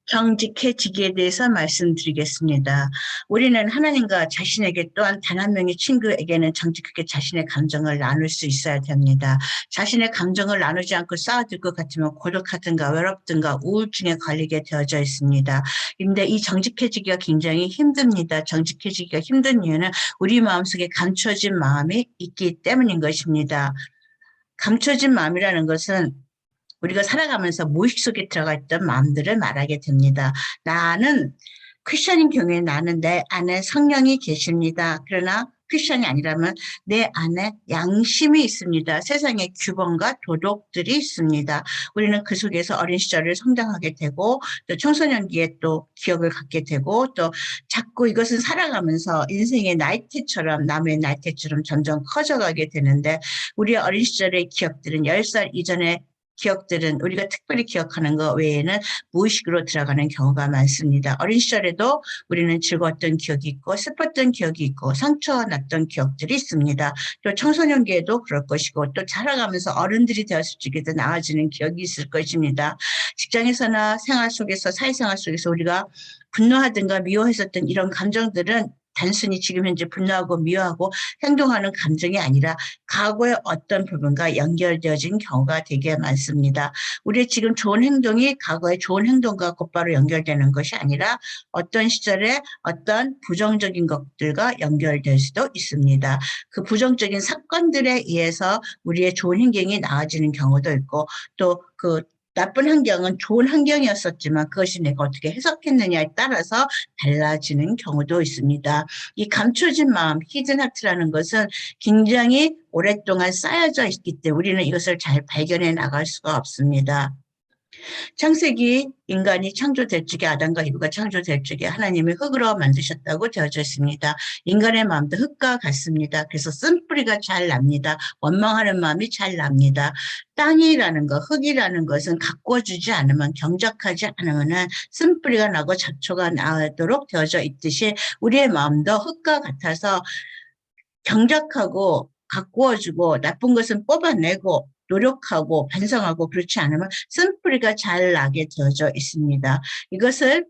정직해지기에 대해서 말씀드리겠습니다. 우리는 하나님과 자신에게 또한 단 한 명의 친구에게는 정직하게 자신의 감정을 나눌 수 있어야 됩니다. 자신의 감정을 나누지 않고 쌓아둘 것 같으면 고독하든가 외롭든가 우울증에 걸리게 되어져 있습니다. 근데 이 정직해지기가 굉장히 힘듭니다. 정직해지기가 힘든 이유는 우리 마음속에 감춰진 마음이 있기 때문인 것입니다. 감춰진 마음이라는 것은 우리가 살아가면서 무의식 속에 들어가 있던 마음들을 말하게 됩니다. 나는 크리스천인 경우에 나는 내 안에 성령이 계십니다. 그러나 크리스천이 아니라면 내 안에 양심이 있습니다. 세상의 규범과 도덕들이 있습니다. 우리는 그 속에서 어린 시절을 성장하게 되고 또 청소년기에 또 기억을 갖게 되고 또 자꾸 이것은 살아가면서 인생의 나이테처럼 남의 나이테처럼 점점 커져가게 되는데 우리의 어린 시절의 기억들은 10살 이전에 기억들은 우리가 특별히 기억하는 것 외에는 무의식으로 들어가는 경우가 많습니다. 어린 시절에도 우리는 즐거웠던 기억이 있고 슬펐던 기억이 있고 상처났던 기억들이 있습니다. 또 청소년기에도 그럴 것이고 또 자라가면서 어른들이 되었을 적에도 나아지는 기억이 있을 것입니다. 직장에서나 생활 속에서 사회생활 속에서 우리가 분노하든가 미워했었던 이런 감정들은 단순히 지금 현재 분노하고 미워하고 행동하는 감정이 아니라 과거의 어떤 부분과 연결되어진 경우가 되게 많습니다. 우리의 지금 좋은 행동이 과거의 좋은 행동과 곧바로 연결되는 것이 아니라 어떤 시절에 어떤 부정적인 것들과 연결될 수도 있습니다. 그 부정적인 사건들에 의해서 우리의 좋은 행동이 나아지는 경우도 있고 또 그 나쁜 환경은 좋은 환경이었었지만 그것이 내가 어떻게 해석했느냐에 따라서 달라지는 경우도 있습니다. 이 감춰진 마음, 히든 하트라는 것은 굉장히 오랫동안 쌓여져 있기 때문에 우리는 이것을 잘 발견해 나갈 수가 없습니다. 창세기 인간이 창조될 적에 아담과 이브가 창조될 적에 하나님이 흙으로 만드셨다고 되어져 있습니다. 인간의 마음도 흙과 같습니다. 그래서 쓴뿌리가 잘 납니다. 원망하는 마음이 잘 납니다. 땅이라는 것, 흙이라는 것은 가꿔주지 않으면 경작하지 않으면 쓴뿌리가 나고 잡초가 나도록 되어져 있듯이 우리의 마음도 흙과 같아서 경작하고 가꾸어주고 나쁜 것은 뽑아내고 노력하고 반성하고 그렇지 않으면 쓴뿌리가 잘 나게 되어져 있습니다. 이것을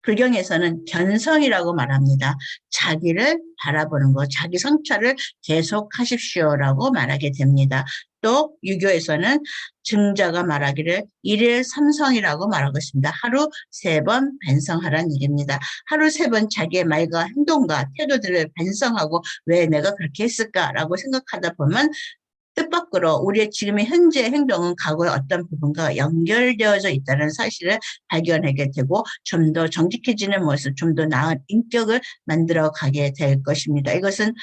불경에서는 견성이라고 말합니다. 자기를 바라보는 것, 자기 성찰을 계속하십시오라고 말하게 됩니다. 또 유교에서는 증자가 말하기를 일일 삼성이라고 말하고 있습니다. 하루 3번 반성하라는 얘기입니다. 하루 3번 자기의 말과 행동과 태도들을 반성하고 왜 내가 그렇게 했을까라고 생각하다 보면 뜻밖으로 우리의 지금의 현재 행동은 과거의 어떤 부분과 연결되어져 있다는 사실을 발견하게 되고 좀 더 정직해지는 모습, 좀 더 나은 인격을 만들어 가게 될 것입니다. 이것은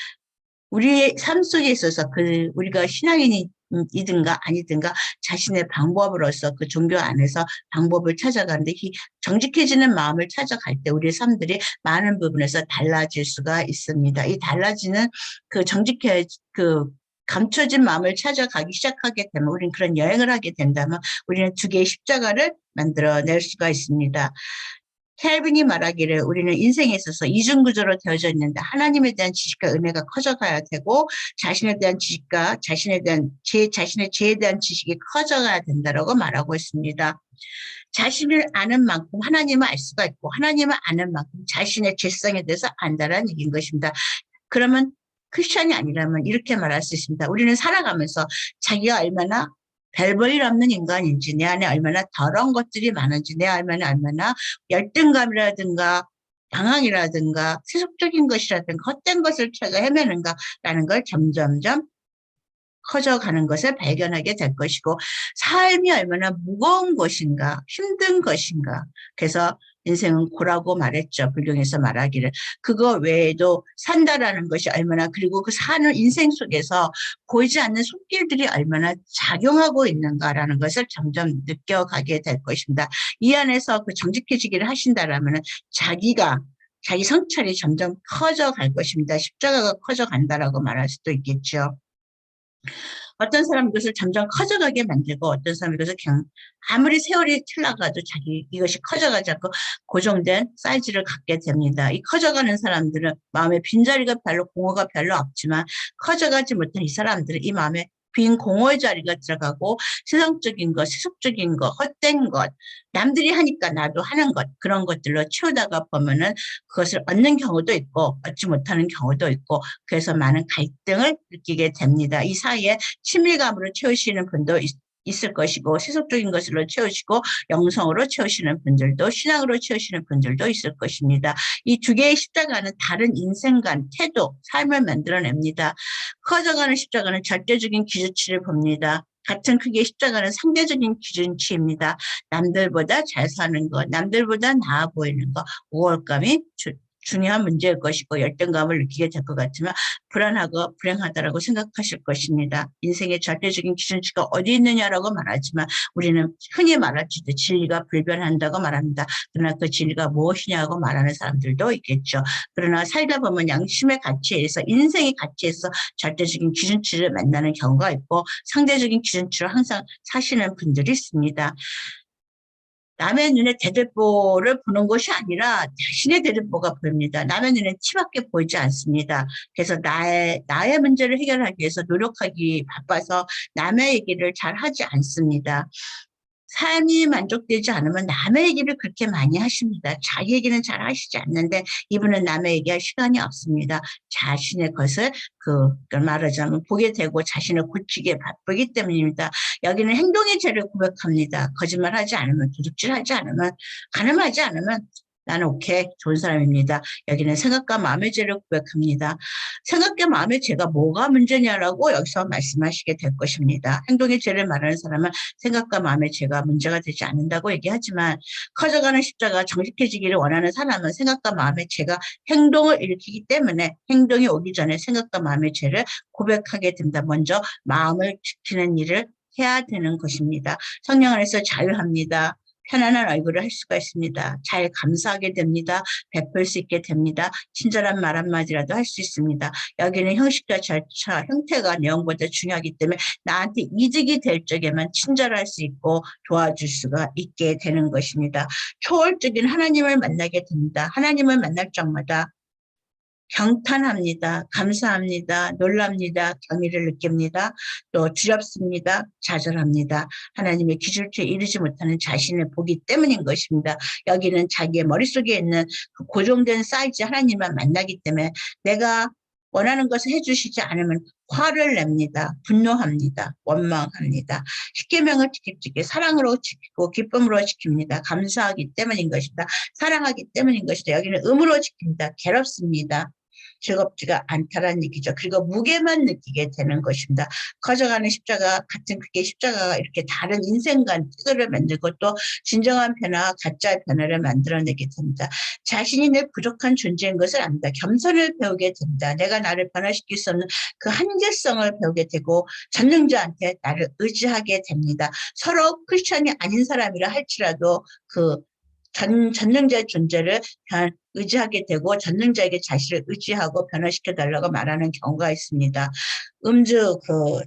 우리의 삶 속에 있어서 우리가 신앙인이든가 아니든가 자신의 방법으로서 그 종교 안에서 방법을 찾아가는데 이 정직해지는 마음을 찾아갈 때 우리의 삶들이 많은 부분에서 달라질 수가 있습니다. 이 달라지는 그 감춰진 마음을 찾아가기 시작하게 되면 우리는 그런 여행을 하게 된다면 우리는 2개의 십자가를 만들어낼 수가 있습니다. 켈빈이 말하기를 우리는 인생에 있어서 이중구조로 되어져 있는데 하나님에 대한 지식과 은혜가 커져가야 되고 자신에 대한 지식과 자신의 죄에 대한 지식이 커져가야 된다라고 말하고 있습니다. 자신을 아는 만큼 하나님을 알 수가 있고 하나님을 아는 만큼 자신의 죄성에 대해서 안다라는 얘기인 것입니다. 그러면 크리스천이 아니라면 이렇게 말할 수 있습니다. 우리는 살아가면서 자기가 얼마나 별 볼 일 없는 인간인지 내 안에 얼마나 더러운 것들이 많은지 내 안에 얼마나 열등감이라든가 방황이라든가 세속적인 것이라든가 헛된 것을 찾아 헤매는가라는 걸 점점점 커져가는 것을 발견하게 될 것이고 삶이 얼마나 무거운 것인가 힘든 것인가 그래서 인생은 고라고 말했죠. 불경에서 말하기를. 그거 외에도 산다라는 것이 얼마나 그리고 그 사는 인생 속에서 보이지 않는 손길들이 얼마나 작용하고 있는가라는 것을 점점 느껴가게 될 것입니다. 이 안에서 그 정직해지기를 하신다라면 자기 성찰이 점점 커져갈 것입니다. 십자가가 커져간다라고 말할 수도 있겠죠. 어떤 사람은 이것을 점점 커져가게 만들고 어떤 사람은 이것을 그냥 아무리 세월이 흘러가도 이것이 커져가지 않고 고정된 사이즈를 갖게 됩니다. 이 커져가는 사람들은 마음에 빈자리가 별로 공허가 별로 없지만 커져가지 못한 이 사람들은 이 마음에 빈 공허의 자리가 들어가고 세상적인 것, 세속적인 것, 헛된 것, 남들이 하니까 나도 하는 것, 그런 것들로 채우다가 보면은 그것을 얻는 경우도 있고 얻지 못하는 경우도 있고 그래서 많은 갈등을 느끼게 됩니다. 이 사이에 친밀감으로 채우시는 분도 있을 것이고 세속적인 것으로 채우시고 영성으로 채우시는 분들도 신앙으로 채우시는 분들도 있을 것입니다. 이 두 개의 십자가는 다른 인생관, 태도, 삶을 만들어냅니다. 커져가는 십자가는 절대적인 기준치를 봅니다. 같은 크기의 십자가는 상대적인 기준치입니다. 남들보다 잘 사는 것, 남들보다 나아 보이는 것, 우월감이 중요한 문제일 것이고 열등감을 느끼게 될 것 같으면 불안하고 불행하다라고 생각하실 것입니다. 인생의 절대적인 기준치가 어디 있느냐라고 말하지만 우리는 흔히 말하지도 진리가 불변한다고 말합니다. 그러나 그 진리가 무엇이냐고 말하는 사람들도 있겠죠. 그러나 살다 보면 양심의 가치에 의해서 인생의 가치에서 절대적인 기준치를 만나는 경우가 있고 상대적인 기준치로 항상 사시는 분들이 있습니다. 남의 눈에 대들보를 보는 것이 아니라 자신의 대들보가 보입니다. 남의 눈에 티밖에 보이지 않습니다. 그래서 나의 문제를 해결하기 위해서 노력하기 바빠서 남의 얘기를 잘 하지 않습니다. 삶이 만족되지 않으면 남의 얘기를 그렇게 많이 하십니다. 자기 얘기는 잘 하시지 않는데 이분은 남의 얘기할 시간이 없습니다. 자신의 것을 말하자면 보게 되고 자신을 고치기에 바쁘기 때문입니다. 여기는 행동의 죄를 고백합니다. 거짓말하지 않으면 도둑질하지 않으면 가늠하지 않으면 나는 오케이 좋은 사람입니다. 여기는 생각과 마음의 죄를 고백합니다. 생각과 마음의 죄가 뭐가 문제냐라고 여기서 말씀하시게 될 것입니다. 행동의 죄를 말하는 사람은 생각과 마음의 죄가 문제가 되지 않는다고 얘기하지만 커져가는 십자가 정직해지기를 원하는 사람은 생각과 마음의 죄가 행동을 일으키기 때문에 행동이 오기 전에 생각과 마음의 죄를 고백하게 된다. 먼저 마음을 지키는 일을 해야 되는 것입니다. 성령 안에서 자유합니다. 편안한 얼굴을 할 수가 있습니다. 잘 감사하게 됩니다. 베풀 수 있게 됩니다. 친절한 말 한마디라도 할 수 있습니다. 여기는 형식과 절차, 형태가 내용보다 중요하기 때문에 나한테 이득이 될 적에만 친절할 수 있고 도와줄 수가 있게 되는 것입니다. 초월적인 하나님을 만나게 됩니다. 하나님을 만날 적마다 경탄합니다. 감사합니다. 놀랍니다. 경의를 느낍니다. 또 두렵습니다. 좌절합니다. 하나님의 기준치에 이르지 못하는 자신을 보기 때문인 것입니다. 여기는 자기의 머릿속에 있는 그 고정된 사이즈 하나님만 만나기 때문에 내가 원하는 것을 해주시지 않으면 화를 냅니다. 분노합니다. 원망합니다. 십계명을 지킬 적에 사랑으로 지키고 기쁨으로 지킵니다. 감사하기 때문인 것입니다. 사랑하기 때문인 것이다. 여기는 음으로 지킵니다. 괴롭습니다. 즐겁지가 않다라는 얘기죠. 그리고 무게만 느끼게 되는 것입니다. 커져가는 십자가, 같은 크기의 십자가가 이렇게 다른 인생관 태도를 만들고 또 진정한 변화와 가짜의 변화를 만들어내게 됩니다. 자신이 늘 부족한 존재인 것을 압니다. 겸손을 배우게 됩니다. 내가 나를 변화시킬 수 없는 그 한계성을 배우게 되고 전능자한테 나를 의지하게 됩니다. 서로 크리스천이 아닌 사람이라 할지라도 전능자의 존재를 의지하게 되고 전능자에게 자신을 의지하고 변화시켜 달라고 말하는 경우가 있습니다.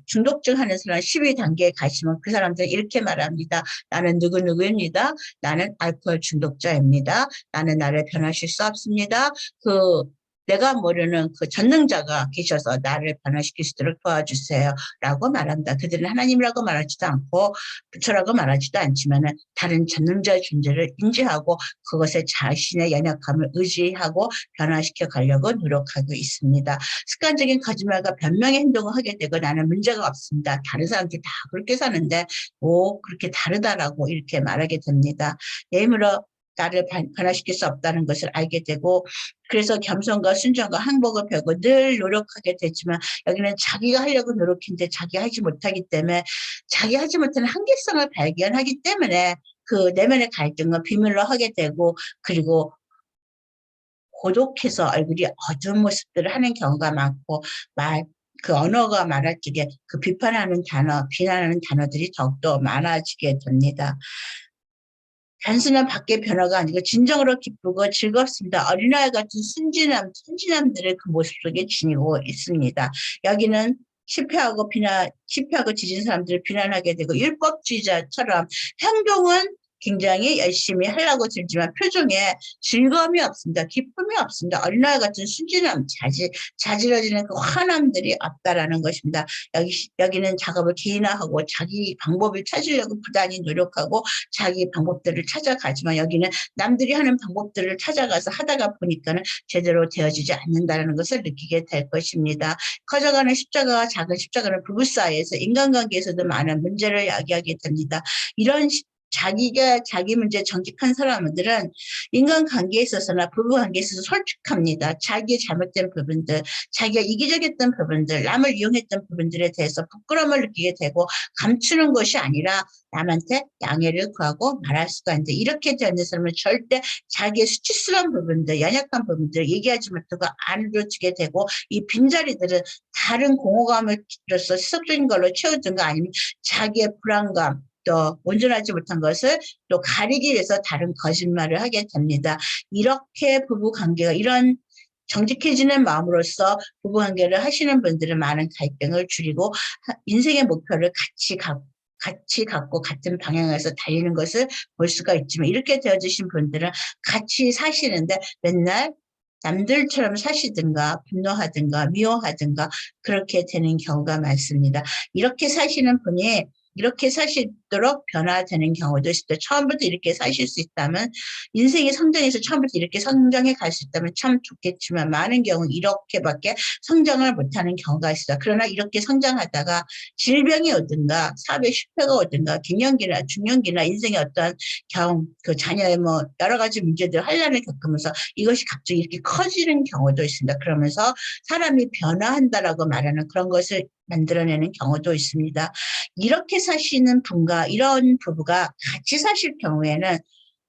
중독증 하는 사람 12단계에 가시면 그 사람들은 이렇게 말합니다. 나는 누구누구입니다. 나는 알코올 중독자입니다. 나는 나를 변화시킬 수 없습니다. 내가 모르는 그 전능자가 계셔서 나를 변화시킬 수 있도록 도와주세요. 라고 말합니다. 그들은 하나님이라고 말하지도 않고 부처라고 말하지도 않지만은 다른 전능자의 존재를 인지하고 그것에 자신의 연약함을 의지하고 변화시켜 가려고 노력하고 있습니다. 습관적인 거짓말과 변명의 행동을 하게 되고 나는 문제가 없습니다. 다른 사람들이 다 그렇게 사는데 그렇게 다르다라고 이렇게 말하게 됩니다. 내 힘으로 나를 변화시킬 수 없다는 것을 알게 되고 그래서 겸손과 순종과 항복을 배우고 늘 노력하게 되지만 여기는 자기가 하려고 노력했는데 자기가 하지 못하기 때문에 자기 하지 못하는 한계성을 발견하기 때문에 그 내면의 갈등을 비밀로 하게 되고 그리고 고독해서 얼굴이 어두운 모습들을 하는 경우가 많고 그 언어가 말할 적에 그 비판하는 단어, 비난하는 단어들이 더욱더 많아지게 됩니다. 단순한 밖의 변화가 아니고 진정으로 기쁘고 즐겁습니다. 어린아이 같은 순진함들을 그 모습 속에 지니고 있습니다. 여기는 실패하고 지진 사람들을 비난하게 되고 율법주의자처럼 행동은 굉장히 열심히 하려고 들지만 표정에 즐거움이 없습니다. 기쁨이 없습니다. 어린아이 같은 순진함, 자지러지는 그 화남들이 없다라는 것입니다. 여기는 작업을 개인화하고 자기 방법을 찾으려고 부단히 노력하고 자기 방법들을 찾아가지만 여기는 남들이 하는 방법들을 찾아가서 하다가 보니까는 제대로 되어지지 않는다는 것을 느끼게 될 것입니다. 커져가는 십자가와 작은 십자가는 부부 사이에서 인간관계에서도 많은 문제를 야기하게 됩니다. 이런 자기가 자기 문제 정직한 사람들은 인간관계에 있어서나 부부관계에 있어서 솔직합니다. 자기의 잘못된 부분들, 자기가 이기적이었던 부분들, 남을 이용했던 부분들에 대해서 부끄러움을 느끼게 되고 감추는 것이 아니라 남한테 양해를 구하고 말할 수가 있는데 이렇게 되는 사람은 절대 자기의 수치스러운 부분들, 연약한 부분들을 얘기하지 못하고 안으로 주게 되고 이 빈자리들은 다른 공허감으로서 지속적인 걸로 채우든가 아니면 자기의 불안감, 또 온전하지 못한 것을 또 가리기 위해서 다른 거짓말을 하게 됩니다. 이렇게 부부관계가 이런 정직해지는 마음으로써 부부관계를 하시는 분들은 많은 갈등을 줄이고 인생의 목표를 같이 갖고 같은 방향에서 달리는 것을 볼 수가 있지만 이렇게 되어주신 분들은 같이 사시는데 맨날 남들처럼 사시든가 분노하든가 미워하든가 그렇게 되는 경우가 많습니다. 이렇게 사시는 분이 이렇게 사시도록 변화되는 경우도 있습니다. 처음부터 이렇게 사실 수 있다면 인생의 성장에서 처음부터 이렇게 성장해 갈 수 있다면 참 좋겠지만 많은 경우 이렇게밖에 성장을 못하는 경우가 있어요. 그러나 이렇게 성장하다가 질병이 오든가 사업의 실패가 오든가 갱년기나 중년기나 인생의 어떤 그 자녀의 뭐 여러 가지 문제들 환란을 겪으면서 이것이 갑자기 이렇게 커지는 경우도 있습니다. 그러면서 사람이 변화한다라고 말하는 그런 것을 만들어내는 경우도 있습니다. 이렇게 사시는 분과 이런 부부가 같이 사실 경우에는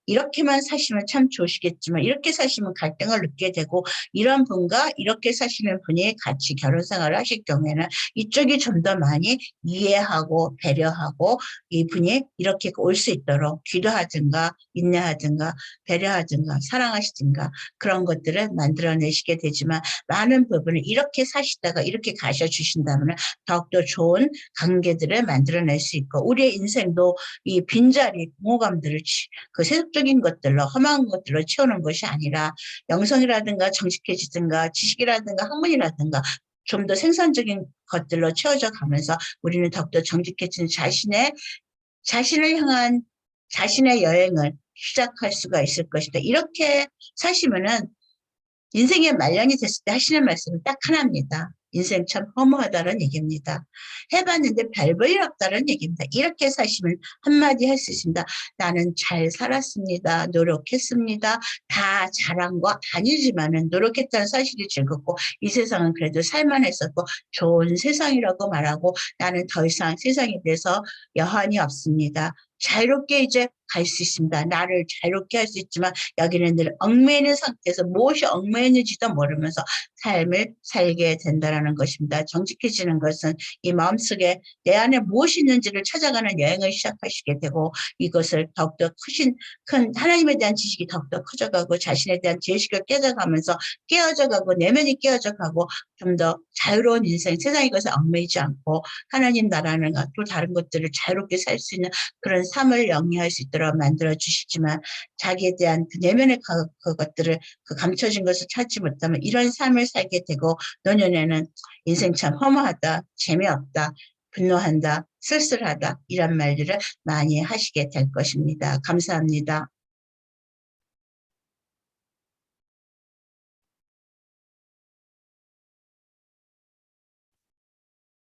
이렇게만 사시면 참 좋으시겠지만 이렇게 사시면 갈등을 느끼게 되고 이런 분과 이렇게 사시는 분이 같이 결혼 생활을 하실 경우에는 이쪽이 좀 더 많이 이해하고 배려하고 이 분이 이렇게 올 수 있도록 기도하든가 인내하든가 배려하든가 사랑하시든가 그런 것들을 만들어내시게 되지만 많은 부분을 이렇게 사시다가 이렇게 가셔주신다면 더욱더 좋은 관계들을 만들어낼 수 있고 우리의 인생도 이 빈자리 공허감들을 그 세속적인 것들로 험한 것들로 채우는 것이 아니라 영성이라든가 정직해지든가 지식이라든가 학문이라든가 좀 더 생산적인 것들로 채워져 가면서 우리는 더욱더 정직해지는 자신을 향한 자신의 여행을 시작할 수가 있을 것이다. 이렇게 사시면은 인생의 말년이 됐을 때 하시는 말씀은 딱 하나입니다. 인생 참 허무하다는 얘기입니다. 해봤는데 별 볼 일 없다는 얘기입니다. 이렇게 사시면 한마디 할 수 있습니다. 나는 잘 살았습니다. 노력했습니다. 다 잘한 거 아니지만은 노력했다는 사실이 즐겁고 이 세상은 그래도 살만했었고 좋은 세상이라고 말하고 나는 더 이상 세상에 대해서 여한이 없습니다. 자유롭게 이제 갈 수 있습니다. 나를 자유롭게 할 수 있지만 여기는 늘 얽매이는 상태에서 무엇이 얽매이는지도 모르면서 삶을 살게 된다는 것입니다. 정직해지는 것은 이 마음속에 내 안에 무엇이 있는지를 찾아가는 여행을 시작하시게 되고 이것을 더욱더 큰 하나님에 대한 지식이 더욱더 커져가고 자신에 대한 지식을 깨져가면서 깨어져가고 내면이 깨어져가고 좀 더 자유로운 인생, 세상의 것에 얽매이지 않고 하나님 나라는 또 다른 것들을 자유롭게 살 수 있는 그런 삶을 영위할 수 있도록 만들어 주시지만 자기에 대한 그 내면의 그것들을 그 감춰진 것을 찾지 못하면 이런 삶을 살게 되고 노년에는 인생 참 허무하다, 재미없다, 분노한다, 쓸쓸하다 이런 말들을 많이 하시게 될 것입니다. 감사합니다.